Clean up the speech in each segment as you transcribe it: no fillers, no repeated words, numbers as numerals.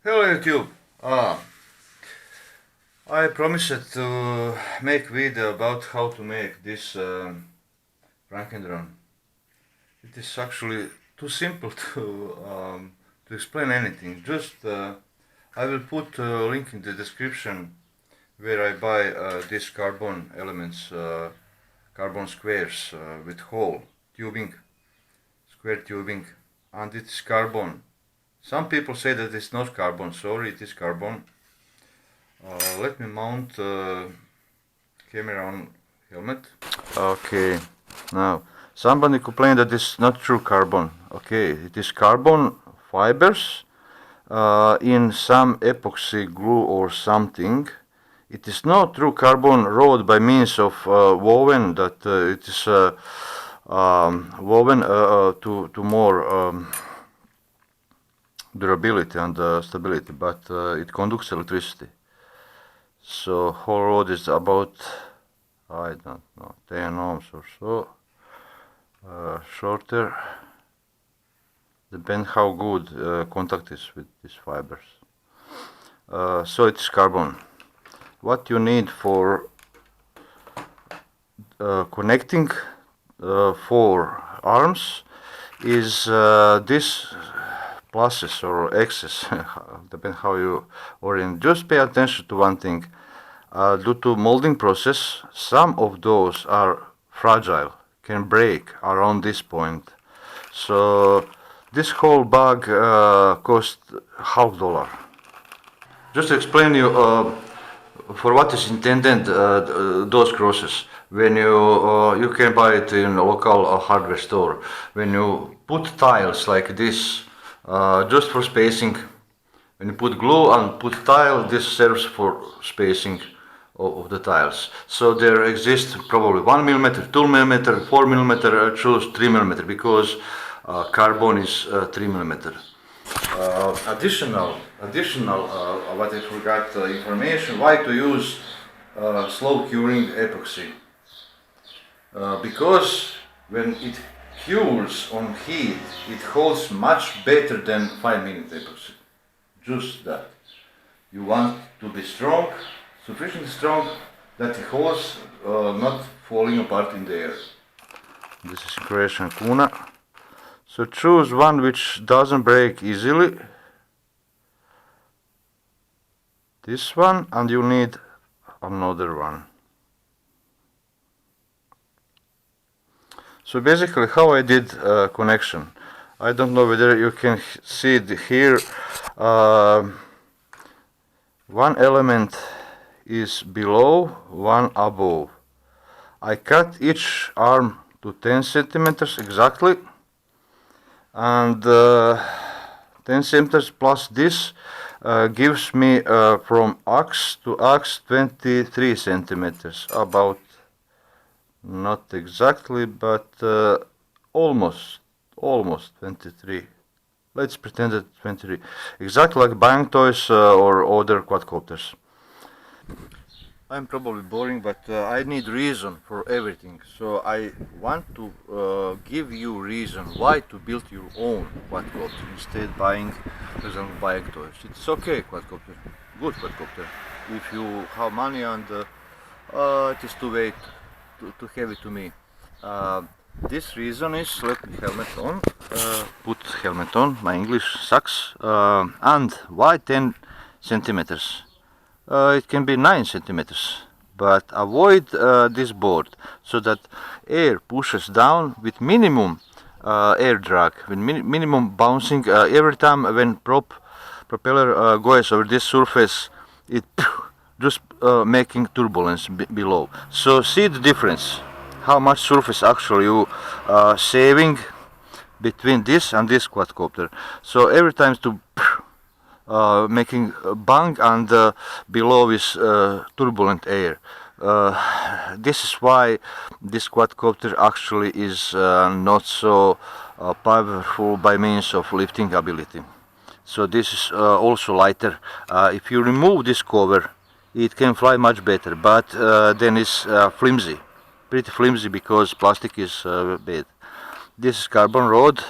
Hello YouTube. I promised to make video about how to make this Franken. It is actually too simple to explain anything. Just I will put a link in the description where I buy these carbon elements, carbon squares with hole tubing, square tubing, and it is carbon. Some people say that it's not carbon. Sorry, it is carbon. Let me mount camera on helmet. Okay, now somebody complained that it's not true carbon. Okay, it is carbon fibers in some epoxy glue or something. It is not true carbon rod by means of woven, that it is woven to more durability and stability, but it conducts electricity. So whole rod is about, I don't know, 10 ohms or so, shorter, depends how good contact is with these fibers. So it's carbon. What you need for connecting 4 arms is this pluses or x's, depends how you orient. Just pay attention to one thing. Due to molding process, some of those are fragile, can break around this point. So this whole bag cost $50. Just to explain you for what is intended those crosses. When you can buy it in a local hardware store. When you put tiles like this, just for spacing, when you put glue and put tile, this serves for spacing of the tiles. So there exists probably 1 mm, 2 mm, 4 mm, choose 3 mm because carbon is 3 mm. Additional, what I forgot information, why to use slow curing epoxy. Because when it cures on heat, it holds much better than 5-minute epoxy. Just that. You want to be strong, sufficiently strong, that it holds not falling apart in the air. This is Croatian kuna. So choose one which doesn't break easily. This one, and you need another one. So basically how I did connection. I don't know whether you can see it here. One element is below, one above. I cut each arm to 10 centimeters exactly, and 10 centimeters plus this gives me from axe to axe 23 centimeters, about, not exactly, but almost 23. Let's pretend that 23, exactly like Bayangtoys or other quadcopters. I'm probably boring, but I need reason for everything. So I want to give you reason why to build your own quadcopter instead buying, for example, Bayangtoys. It's okay, quadcopter, good quadcopter, if you have money and it is too weight to heavy to me. This reason is, let me helmet on, put helmet on, my English sucks, and why 10 centimeters? It can be 9 centimeters, but avoid this board so that air pushes down with minimum air drag, with minimum bouncing. Every time when propeller goes over this surface, it just making turbulence below. So see the difference, how much surface actually you saving between this and this quadcopter. So every time to making a bang, and below is turbulent air. This is why this quadcopter actually is not so powerful by means of lifting ability. So this is also lighter. If you remove this cover, it can fly much better, but then it's flimsy, pretty flimsy, because plastic is bad. This is carbon rod,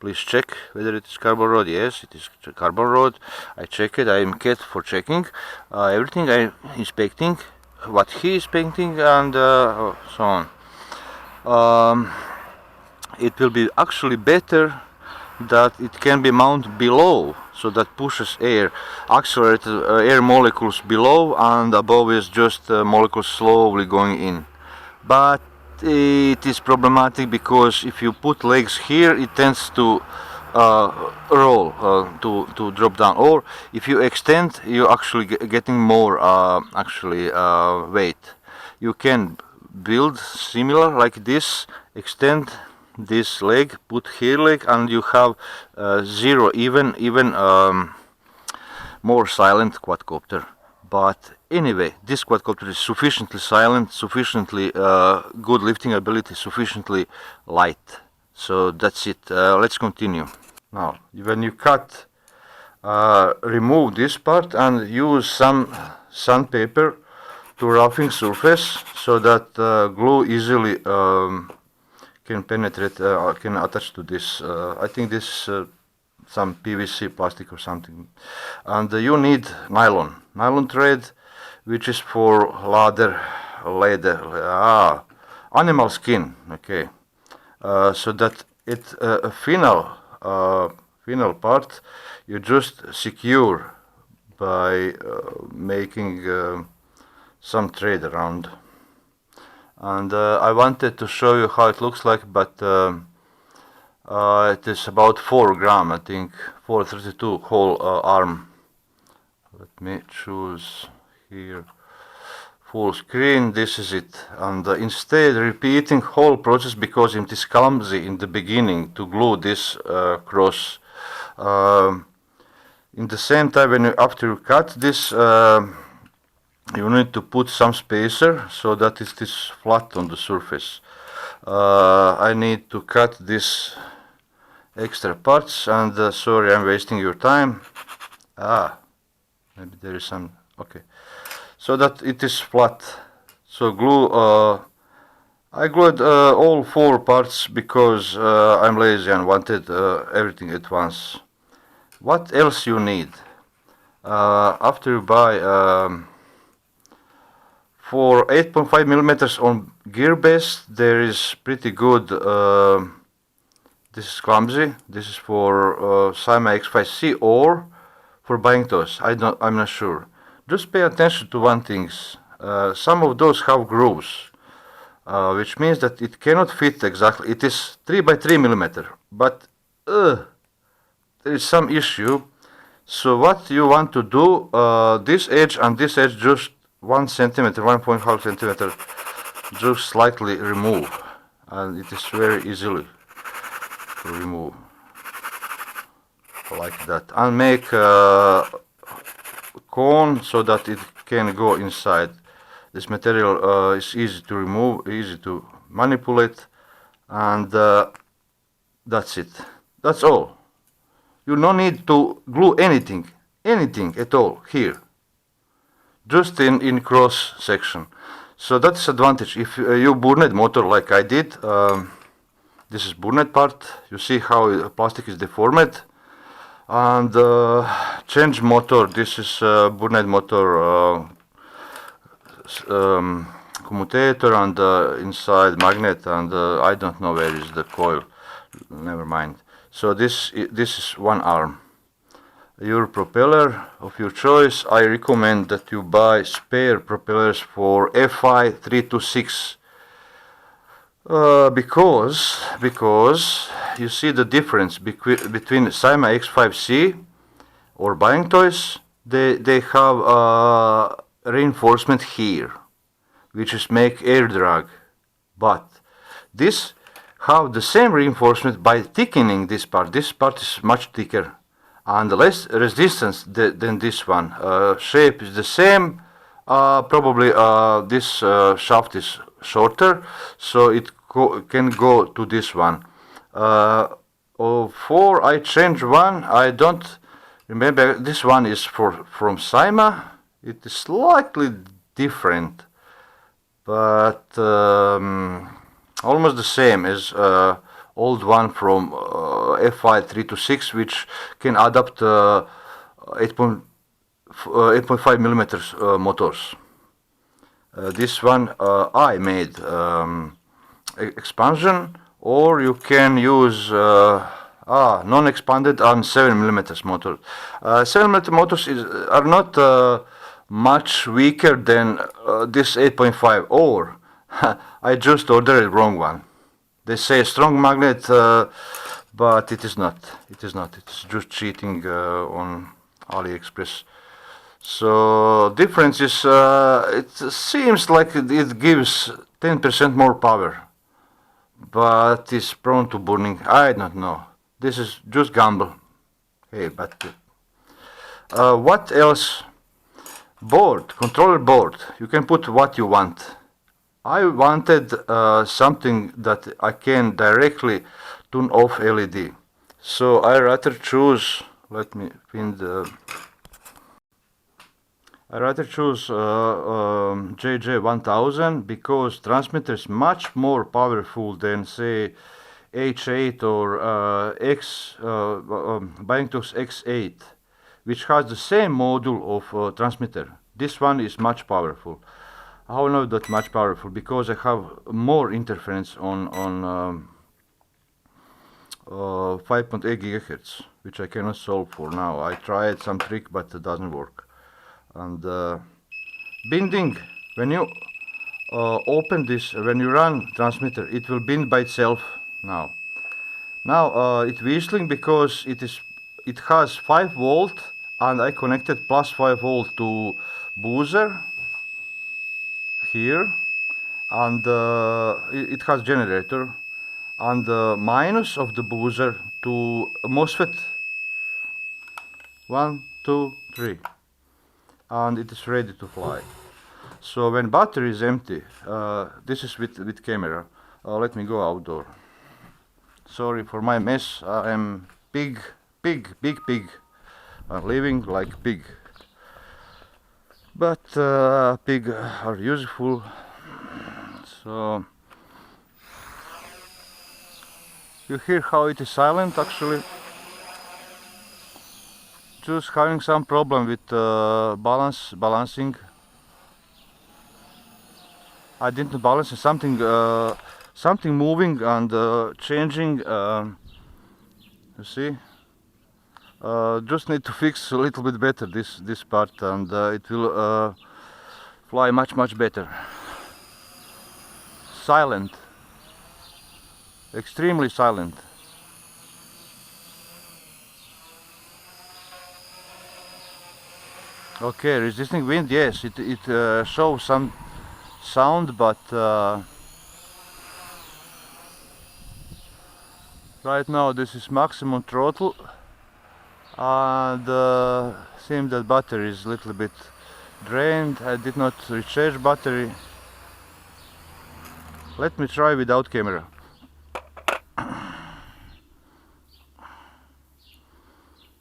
Please check whether it is carbon rod. Yes, it is carbon rod. I check it. I am cat for checking everything. I inspecting what he is painting and so on. It will be actually better that it can be mounted below, so that pushes air, accelerated air molecules below, and above is just molecules slowly going in. But it is problematic because if you put legs here, it tends to roll, to drop down. Or if you extend, you're actually getting more weight. You can build similar like this, extend this leg, put here leg, and you have zero, even more silent quadcopter. But anyway, this quadcopter is sufficiently silent, sufficiently good lifting ability, sufficiently light. So that's it. Let's continue. Now, when you cut, remove this part and use some sandpaper to roughing surface so that glue easily can penetrate, can attach to this. I think this some PVC plastic or something. And you need nylon thread, which is for leather, animal skin. Okay, so that it final part you just secure by making some thread around. And I wanted to show you how it looks like, but it is about 4 gram, I think, 432 whole arm. Let me choose here full screen. This is it. And instead repeating whole process because it is clumsy in the beginning to glue this cross. In the same time, when after you cut this, you need to put some spacer so that it is flat on the surface. I need to cut this extra parts, and sorry, I'm wasting your time. Maybe there is some, okay, so that it is flat. So glue, I glued all 4 parts because I'm lazy and wanted everything at once. What else you need? After you buy for 8.5 millimeters on gearbest, there is pretty good. This is clumsy. This is for Syma X5C or for Bayangtoys. I'm not sure. Just pay attention to one thing. Some of those have grooves, which means that it cannot fit exactly. It is 3 by 3 millimeter, but there is some issue. So what you want to do, this edge and this edge, just 1 centimeter, 1.5 centimeter, just slightly remove, and it is very easily to remove like that, and make a cone so that it can go inside. This material is easy to remove, easy to manipulate, and that's it. That's all. You don't need to glue anything at all here, just in cross section. So that's advantage. If you burned motor like I did, this is burned part. You see how plastic is deformed. And change motor. This is burned motor commutator, and inside magnet, and I don't know where is the coil. Never mind. So this is one arm. Your propeller of your choice, I recommend that you buy spare propellers for FI 326 because you see the difference between Syma X5C or Bayangtoys. They have reinforcement here, which is make air drag, but this have the same reinforcement by thickening this part. This part is much thicker and less resistance than this one. Shape is the same. Probably this shaft is shorter, so it can go to this one. Before I change one, I don't remember. This one is from Syma. It is slightly different, but almost the same as old one from F5 326, which can adapt 8.5 millimeters motors. This one I made expansion, or you can use non-expanded on 7 millimeters motor. 7 millimeter motors are not much weaker than this 8.5, or I just ordered the wrong one. They say strong magnet, but it is not. It is not. It's just cheating on AliExpress. So difference is it seems like it gives 10% more power, but is prone to burning. I don't know. This is just gamble. Hey, but what else? Board, controller board. You can put what you want. I wanted something that I can directly turn off LED. So I rather choose. Let me pin the. I rather choose JJ1000 because transmitter is much more powerful than say H8 or Bayangtoys X8, which has the same module of transmitter. This one is much powerful. How not that much powerful? Because I have more interference on 5.8 gigahertz, which I cannot solve for now. I tried some trick, but it doesn't work. And binding, when you open this, when you run transmitter, it will bind by itself now. Now it's whistling because it has 5 volt, and I connected plus 5 volt to booster here, and it has generator, and the minus of the booster to MOSFET 1, 2, 3, and it is ready to fly. So when battery is empty, this is with camera. Let me go outdoor. Sorry for my mess. I am big pig. I'm living like pig. But pig are useful. So you hear how it is silent actually. Just having some problem with balancing. I didn't balance something moving and changing. You see, just need to fix a little bit better this part, and it will fly much better. Silent, extremely silent. Okay, resisting wind. Yes, it shows some sound, but right now this is maximum throttle, and seems that battery is a little bit drained. I did not recharge battery. Let me try without camera.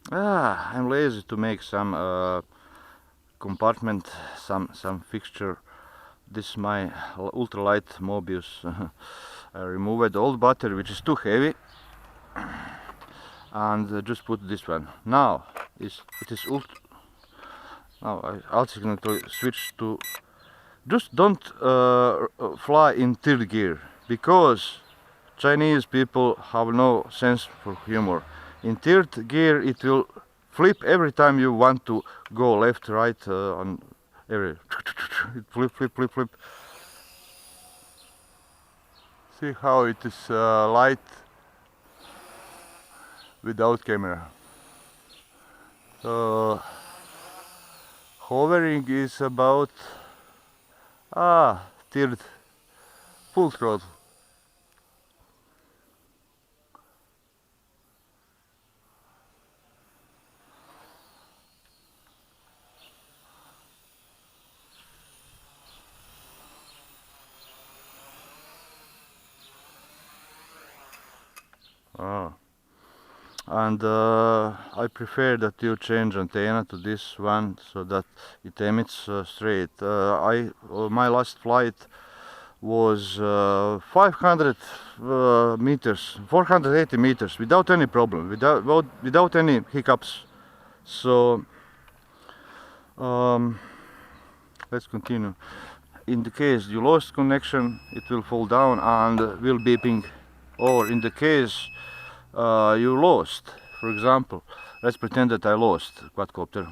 I'm lazy to make some compartment, some fixture. This is my ultralight Mobius. I removed the old battery, which is too heavy, and just put this one. Now it is ultra. Now I also going to switch to. Just don't fly in third gear, because Chinese people have no sense for humor. In third gear it will flip every time you want to go left, right, on every. It flip. See how it is light without camera. So hovering is about third, full throttle. And I prefer that you change antenna to this one so that it emits straight. My last flight was 500 meters, 480 meters, without any problem, without any hiccups. So let's continue. In the case you lost connection, it will fall down and will beeping. Or in the case you lost, for example, let's pretend that I lost quadcopter.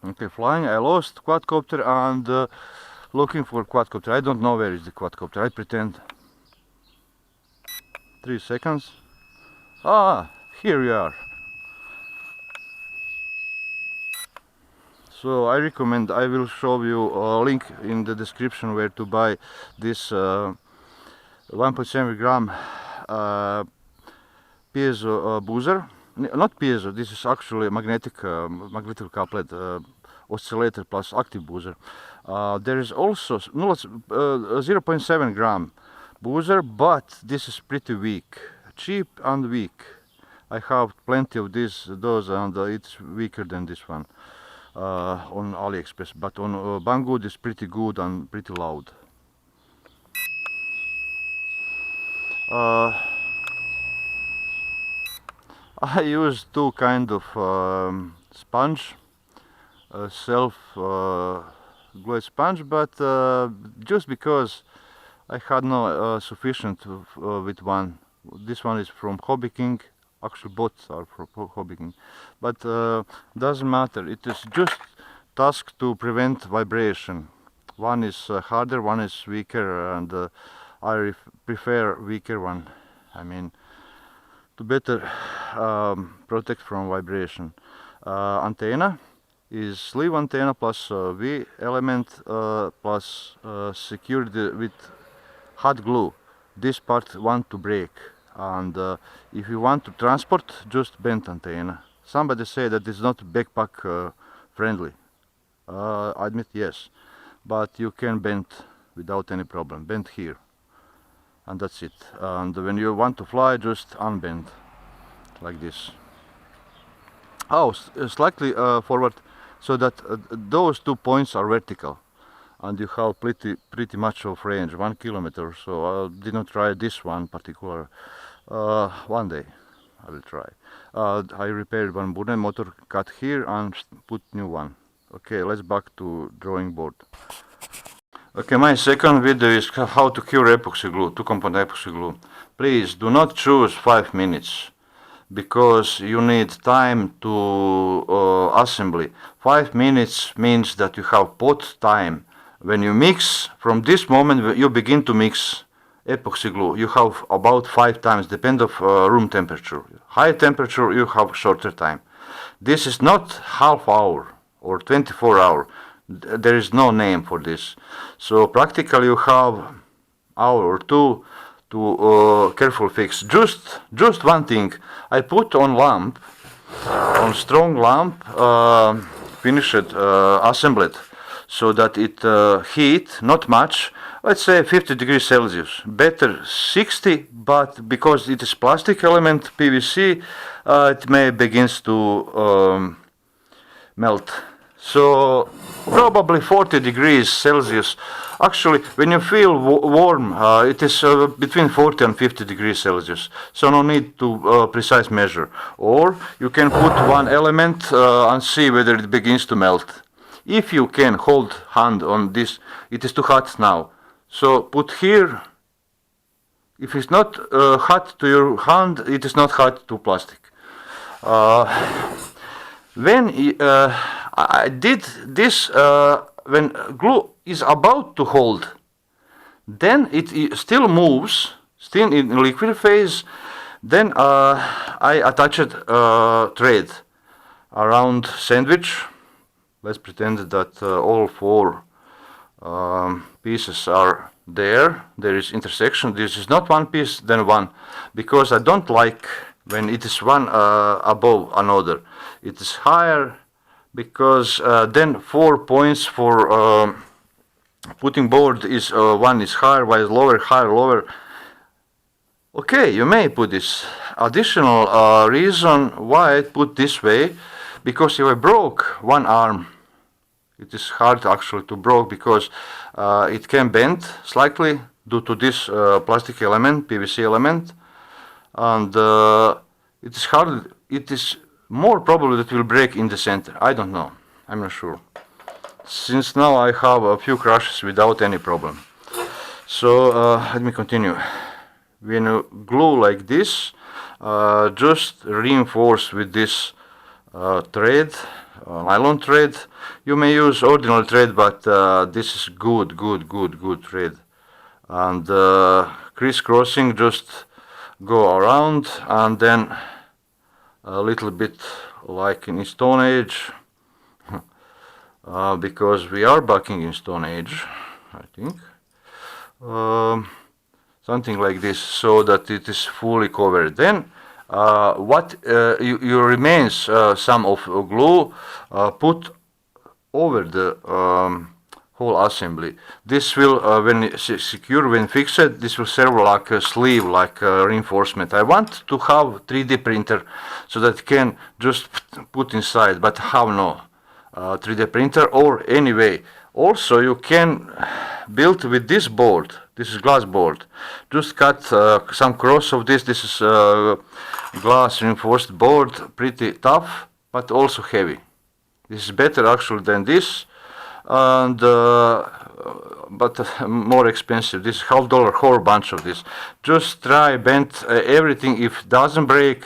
Okay, flying, I lost quadcopter and looking for quadcopter. I don't know where is the quadcopter. I pretend. 3 seconds. Ah, here we are. So I recommend, I will show you a link in the description where to buy this 1.7 gram piezo boozer. Not piezo, this is actually a magnetic couplet oscillator plus active boozer. There is also 0.7 gram boozer, but this is pretty weak, cheap and weak. I have plenty of those and it's weaker than this one on AliExpress, but on Banggood is pretty good and pretty loud. I use two kind of sponge, self glue sponge, but just because I had no sufficient with one. This one is from Hobby King. Actually both are from Hobby King, but doesn't matter. It is just task to prevent vibration. One is harder, one is weaker, and I prefer weaker one. I mean, to better protect from vibration. Antenna is sleeve antenna plus V element plus secured with hot glue. This part want to break, and if you want to transport, just bent antenna. Somebody say that it's not backpack friendly. I admit yes, but you can bend without any problem. Bend here, and that's it. And when you want to fly, just unbend like this. Oh, slightly forward, so that those 2 points are vertical, and you have pretty much of range, 1 kilometer. So I did not try this one particular. One day I will try. I repaired one Burne motor, cut here and put new one. Okay, let's back to drawing board. Okay, my second video is how to cure epoxy glue, 2-component epoxy glue. Please do not choose 5 minutes, because you need time to assembly. 5 minutes means that you have pot time. When you mix, from this moment you begin to mix epoxy glue, you have about 5 times, depend of room temperature. High temperature you have shorter time. This is not half hour or 24 hour. There is no name for this. So practically you have hour or two to careful fix. Just one thing. I put on lamp, on strong lamp, finished assembled, so that it heat not much. Let's say 50 degrees Celsius. Better 60, but because it is plastic element PVC, it may begins to melt. So probably 40 degrees Celsius. Actually, when you feel warm, it is between 40 and 50 degrees Celsius. So no need to precise measure. Or you can put one element and see whether it begins to melt. If you can hold hand on this, it is too hot now. So put here. If it's not hot to your hand, it is not hot to plastic. When I did this, when glue is about to hold, then it still moves, still in liquid phase. Then I attached thread around sandwich. Let's pretend that all 4 pieces are there. There is intersection. This is not one piece, then one, because I don't like when it is one above another. It is higher, because then 4 points for putting board is one is higher, while lower, higher, lower. Okay, you may put this. Additional reason why I put this way, because if I broke one arm, It is hard actually to break because it can bend slightly due to this plastic element, PVC element, and it is hard. It is more probable that it will break in the center. I don't know. I'm not sure. Since now I have a few crashes without any problem. So let me continue. When you glue like this, just reinforce with this thread, nylon thread. You may use ordinary thread, but this is good thread. And crisscrossing, just go around, and then a little bit like in Stone Age, because we are backing in Stone Age, I think. Something like this, so that it is fully covered. Then what you remains some of glue put over the whole assembly. This will, when secure, when fixed, this will serve like a sleeve, like reinforcement. I want to have 3D printer so that can just put inside, but have no 3D printer, or anyway. Also, you can build with this board. This is glass board. Just cut some cross of this. This is glass reinforced board, pretty tough, but also heavy. This is better actually than this, and but more expensive. This is $50 whole bunch of this. Just try bend everything. If it doesn't break,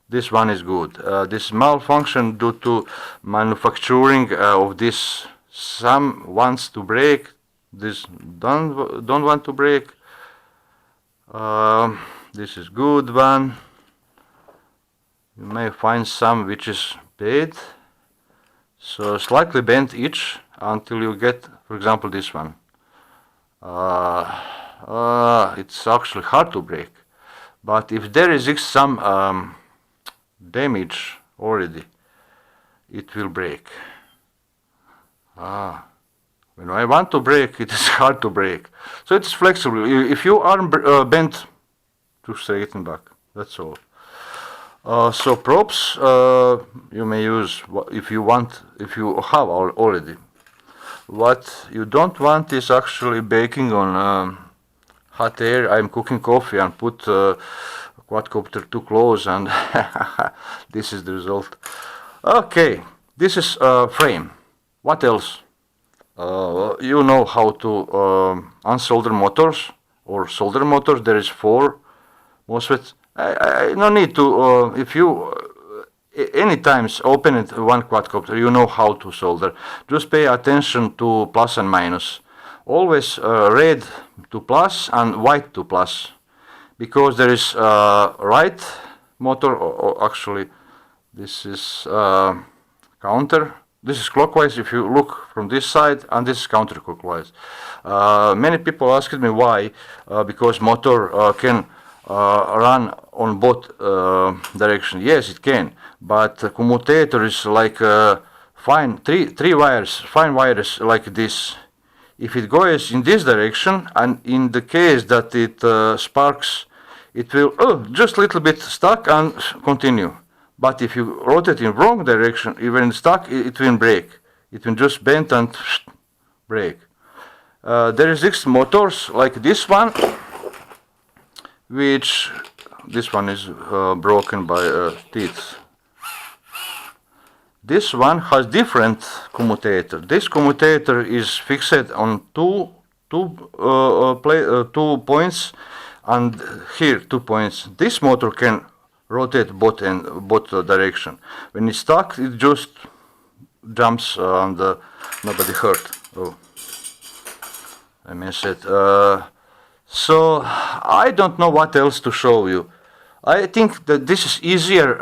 this one is good. This malfunction due to manufacturing of this. Some wants to break, this don't want to break. This is good one. You may find some which is bad. So slightly bend each until you get, for example, this one. It's actually hard to break. But if there is some damage already, it will break. When I want to break, it is hard to break. So it's flexible. If you arm bent, to straighten back. That's all. So props you may use if you want, if you have already. What you don't want is actually baking on hot air. I'm cooking coffee and put quadcopter too close, and this is the result. Okay, this is frame. What else? You know how to unsolder motors or solder motors. There is 4 MOSFETs. I no need to, if you any times open it one quadcopter, you know how to solder. Just pay attention to plus and minus. Always red to plus and white to plus, because there is right motor, or actually this is counter. This is clockwise if you look from this side, and this is counterclockwise. Many people asked me why, because motor can run on both directions. Yes, it can, but commutator is like fine three wires, fine wires like this. If it goes in this direction, and in the case that it sparks, it will just a little bit stuck and continue. But if you rotate in wrong direction, even stuck, it will break. It will just bend and break. There is 6 motors like this one, which this one is broken by teeth. This one has different commutator. This commutator is fixed on two points, and here 2 points. This motor can rotate both direction. When it's stuck, it just jumps and nobody hurt. Oh, I missed it. So I don't know what else to show you. I think that this is easier.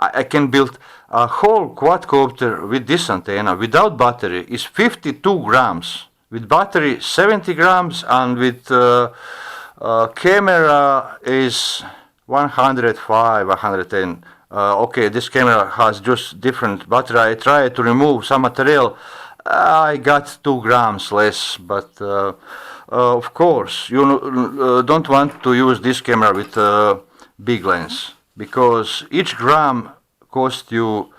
I can build a whole quadcopter with this antenna without battery. Is 52 grams. With battery 70 grams, and with camera is 105, 110. Okay, this camera has just different battery. I tried to remove some material. I got 2 grams less, but of course you don't want to use this camera with big lens, because each gram costs you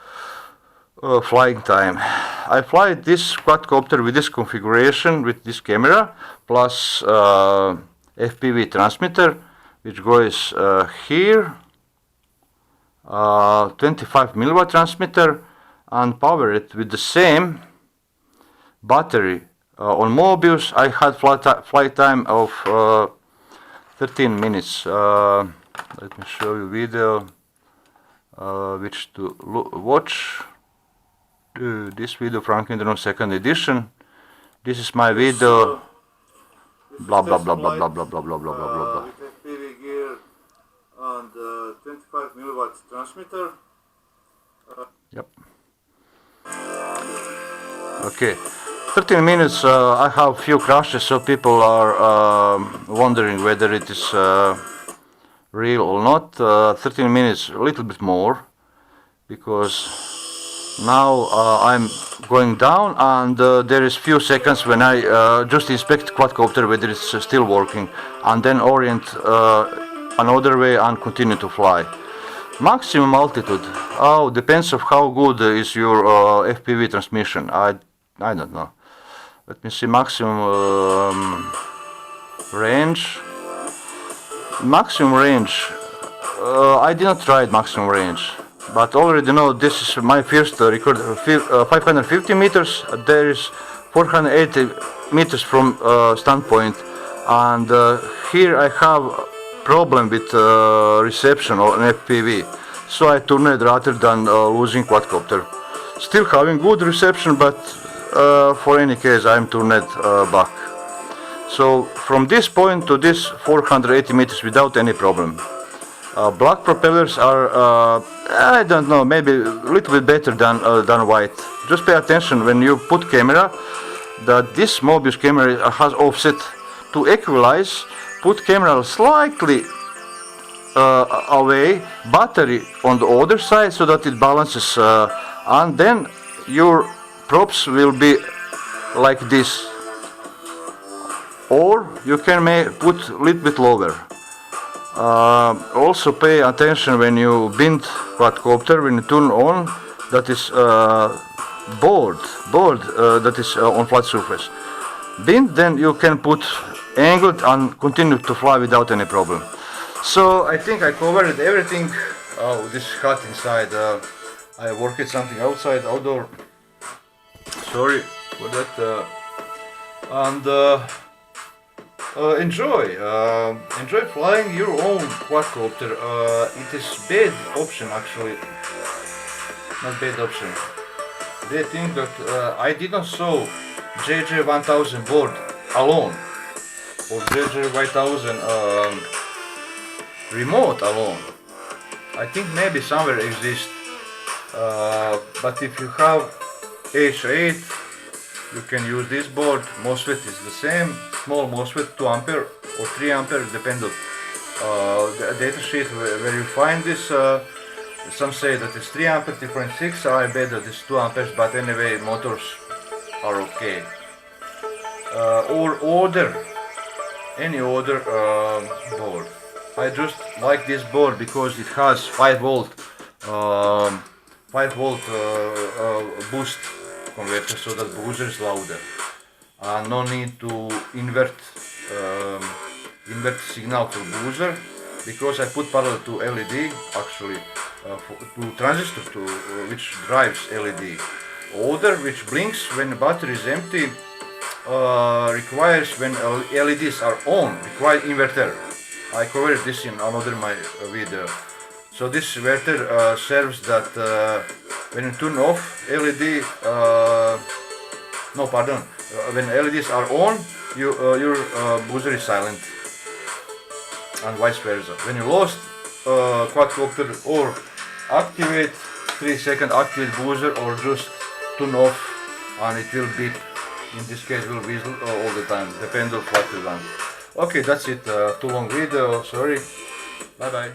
Flying time. I fly this quadcopter with this configuration, with this camera, plus FPV transmitter, which goes here, 25 milliwatt transmitter, and power it with the same battery. On Mobius I had flight time of 13 minutes. Let me show you video which to watch. This video from Kingdom second edition. This is my video. Blah blah blah blah blah blah blah blah blah blah blah. With FPV gear and 25 milliwatt transmitter. Yep. Okay. 13 minutes. I have few crashes, so people are wondering whether it is real or not. 13 minutes, a little bit more, because now I'm going down, and there is few seconds when I just inspect quadcopter whether it's still working, and then orient another way and continue to fly. Maximum altitude, depends of how good is your FPV transmission. I don't know. Let me see. Maximum range. Maximum range. I did not try maximum range, but already know this is my first record. 550 meters. There is 480 meters from standpoint, and here I have problem with reception on FPV, so I turned rather than losing quadcopter. Still having good reception, but for any case I'm turned back. So from this point to this 480 meters without any problem. Black propellers are, I don't know, maybe a little bit better than white. Just pay attention when you put camera that this Mobius camera has offset. To equalize, put camera slightly away, battery on the other side, so that it balances, and then your props will be like this. Or you can put a little bit lower. Also pay attention when you bend quadcopter, when you turn on, that is board that is on flat surface. Bend, then you can put angled and continue to fly without any problem. So I think I covered everything. Oh, this is hot inside. I worked something outdoor. Sorry for that. And enjoy flying your own quadcopter. It is bad option actually, not bad option. They think that I didn't saw JJ1000 board alone, or JJ1000 remote alone. I think maybe somewhere exists, but if you have H8, you can use this board. MOSFET is the same, small MOSFET, 2 ampere or 3 ampere, depends on the data sheet where you find this. Some say that it's 3 ampere, 3.6, I bet that it's 2 amperes, but anyway, motors are okay. Or any other board. I just like this board because it has 5 volt boost converter, so that booster is louder, and no need to invert signal for booster, because I put parallel to LED actually, to transistor which drives LED. Other which blinks when the battery is empty, requires when LEDs are on, require inverter. I covered this in another my video. So this inverter serves that when you turn off LED, when LEDs are on, your buzzer is silent, and vice versa. When you lost quadcopter, or activate 3-second activate buzzer, or just turn off and it will beep. In this case will whistle all the time, depends on what you want. Okay, that's it. Too long video, sorry. Bye bye.